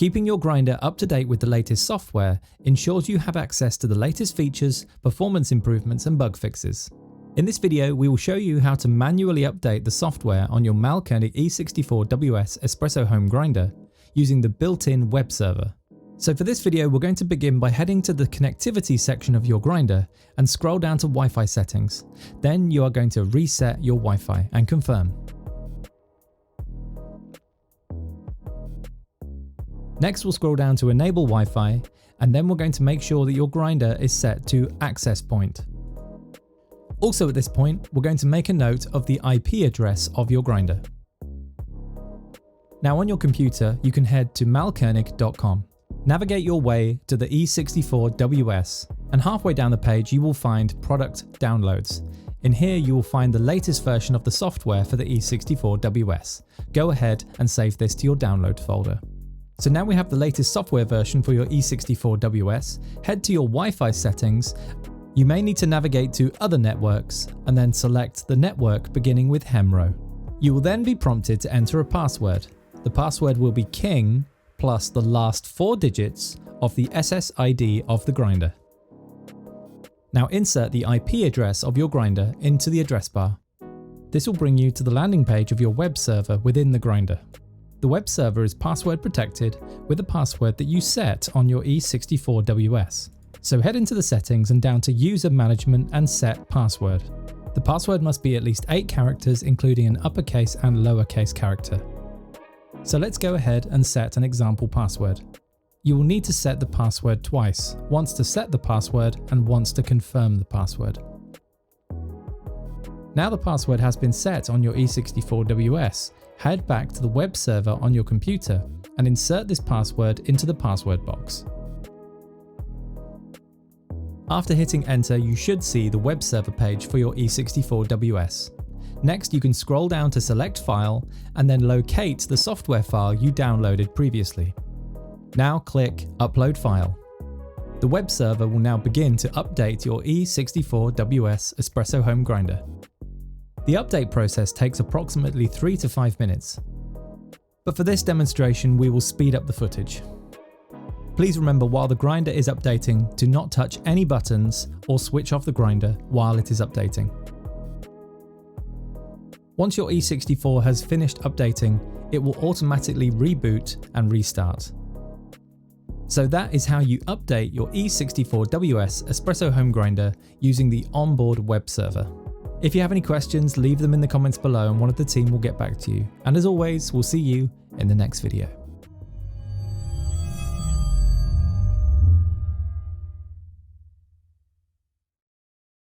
Keeping your grinder up to date with the latest software ensures you have access to the latest features, performance improvements and bug fixes. In this video, we will show you how to manually update the software on your Mahlkönig E64 WS Espresso home grinder using the built-in web server. So for this video, we're going to begin by heading to the connectivity section of your grinder and scroll down to Wi-Fi settings. Then you are going to reset your Wi-Fi and confirm. Next, we'll scroll down to enable Wi-Fi, and then we're going to make sure that your grinder is set to access point. Also at this point, we're going to make a note of the IP address of your grinder. Now on your computer, you can head to mahlkönig.com. Navigate your way to the E64 WS, and halfway down the page you will find Product Downloads. In here you will find the latest version of the software for the E64 WS. Go ahead and save this to your download folder. So now we have the latest software version for your E64 WS. Head to your Wi-Fi settings. You may need to navigate to other networks and then select the network beginning with Hemro. You will then be prompted to enter a password. The password will be king plus the last 4 digits of the SSID of the grinder. Now insert the IP address of your grinder into the address bar. This will bring you to the landing page of your web server within the grinder. The web server is password protected with a password that you set on your E64 WS. So head into the settings and down to user management and set password. The password must be at least 8 characters, including an uppercase and lowercase character. So let's go ahead and set an example password. You will need to set the password twice, once to set the password and once to confirm the password. Now the password has been set on your E64 WS, head back to the web server on your computer and insert this password into the password box. After hitting enter, you should see the web server page for your E64 WS. Next, you can scroll down to select file and then locate the software file you downloaded previously. Now click upload file. The web server will now begin to update your E64 WS Espresso home grinder. The update process takes approximately 3 to 5 minutes. But for this demonstration, we will speed up the footage. Please remember, while the grinder is updating, do not touch any buttons or switch off the grinder while it is updating. Once your E64 has finished updating, it will automatically reboot and restart. So that is how you update your E64 WS Espresso home grinder using the onboard web server. If you have any questions, leave them in the comments below and one of the team will get back to you. And as always, we'll see you in the next video.